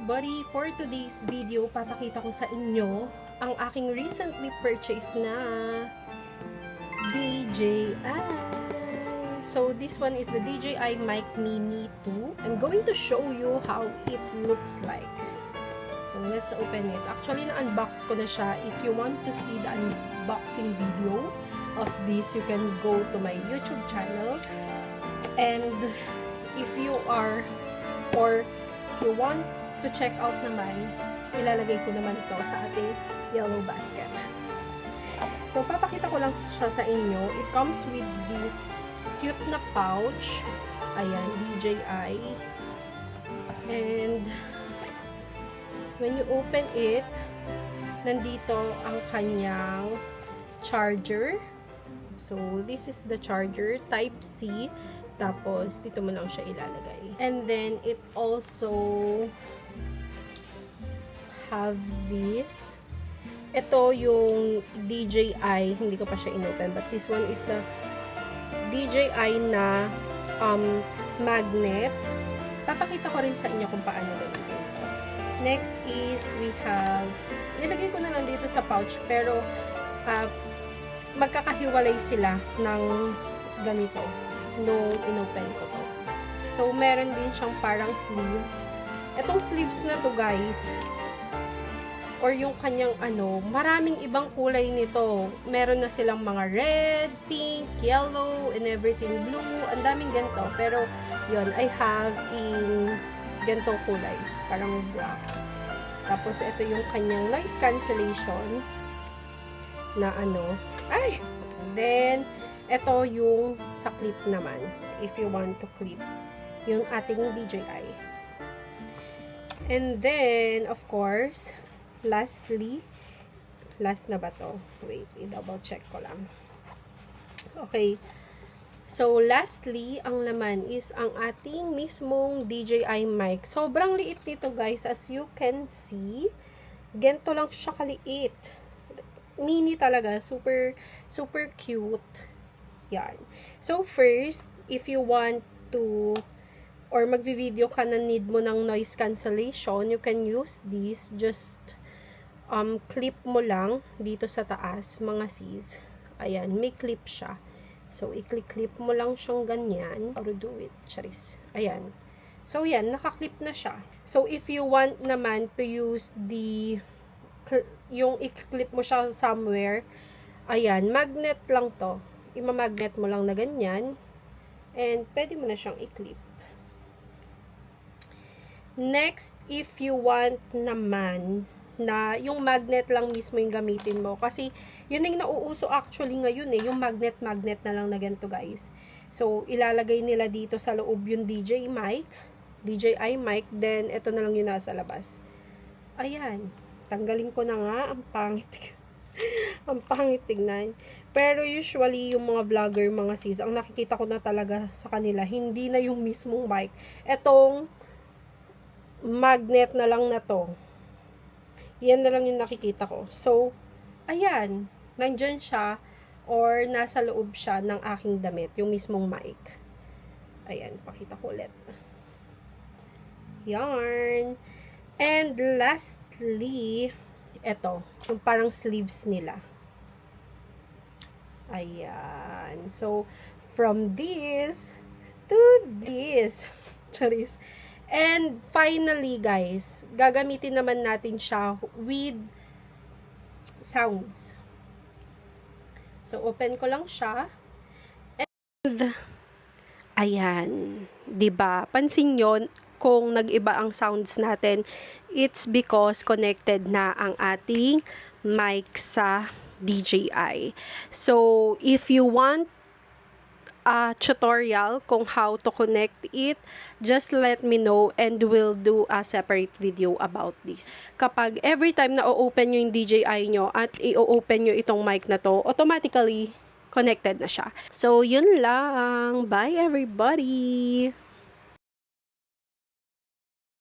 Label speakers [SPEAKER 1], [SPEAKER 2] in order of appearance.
[SPEAKER 1] everybody! For today's video, papakita ko sa inyo ang aking recently purchased na DJI. So this one is the DJI Mic Mini 2. I'm going to show you how it looks like. So let's open it. Actually, na-unbox ko na siya. If you want to see the unboxing video of this, you can go to my YouTube channel. And if you are or if you want to check out naman, ilalagay ko naman to sa ating yellow basket. So, papakita ko lang siya sa inyo. It comes with this cute na pouch. Ayan, DJI. And when you open it, nandito ang kanyang charger. So, this is the charger, Type-C. Tapos, dito mo lang siya ilalagay. And then, it also have this. Ito yung DJI. Hindi ko pa siya inopen. But this one is the DJI na magnet. Papakita ko rin sa inyo kung paano gamitin ito. Next is, we have, nilagay ko na lang dito sa pouch. Pero, magkakahiwalay sila ng ganito nung inopen ko to. So, meron din siyang parang sleeves. Itong sleeves na to, guys, or yung kanyang maraming ibang kulay nito. Meron na silang mga red, pink, yellow, and everything, blue. Ang daming ganito. Pero, yun, I have in ganitong kulay. Parang black. Tapos, ito yung kanyang noise cancellation na ay! Then, ito yung sa clip naman, if you want to clip yung ating DJI. And then, of course, lastly, last na ba to? Wait, i-double check ko lang. Okay. So, lastly, ang laman is ang ating mismong DJI mic. Sobrang liit nito, guys. As you can see, ganito lang siya kaliit. Mini talaga. Super, super cute. Yan. So, first, if you want to, or magvi-video ka na need mo ng noise cancellation, you can use this. Just, clip mo lang dito sa taas, mga sis. Ayan, may clip siya. So, i-clip mo lang siyang ganyan. How to do it? Charis. Ayan. So, yan, naka-clip na siya. So, if you want naman to use yung i-clip mo siya somewhere, ayan, magnet lang to. Imamagnet mo lang na ganyan. And, pwede mo na siyang i-clip. Next, if you want naman na yung magnet lang mismo yung gamitin mo. Kasi, yun yung nauuso actually ngayon yung magnet na lang na ganito, guys. So, ilalagay nila dito sa loob yung DJI mic. Then, ito na lang yung nasa labas. Ayan. Tanggalin ko na nga. Ang pangit. Ang pangit tignan. Pero usually, yung mga vlogger, mga sis, ang nakikita ko na talaga sa kanila, hindi na yung mismong mic. Etong magnet na lang na to. Yan na lang yung nakikita ko. So, ayan. Nandyan siya or nasa loob siya ng aking damit, yung mismong mic. Ayan, pakita ko ulit. Yarn. And lastly, eto, yung parang sleeves nila. Ayan. So, from this to this. Charis. And finally, guys, gagamitin naman natin siya with sounds. So, open ko lang siya. And, ayan. Diba? Pansin nyo, kung nag-iba ang sounds natin, it's because connected na ang ating mic sa DJI. So, if you want a tutorial kung how to connect it, just let me know and we'll do a separate video about this. Kapag every time na o-open nyo yung DJI nyo at i-open nyo itong mic na to, automatically connected na siya. So, yun lang. Bye everybody!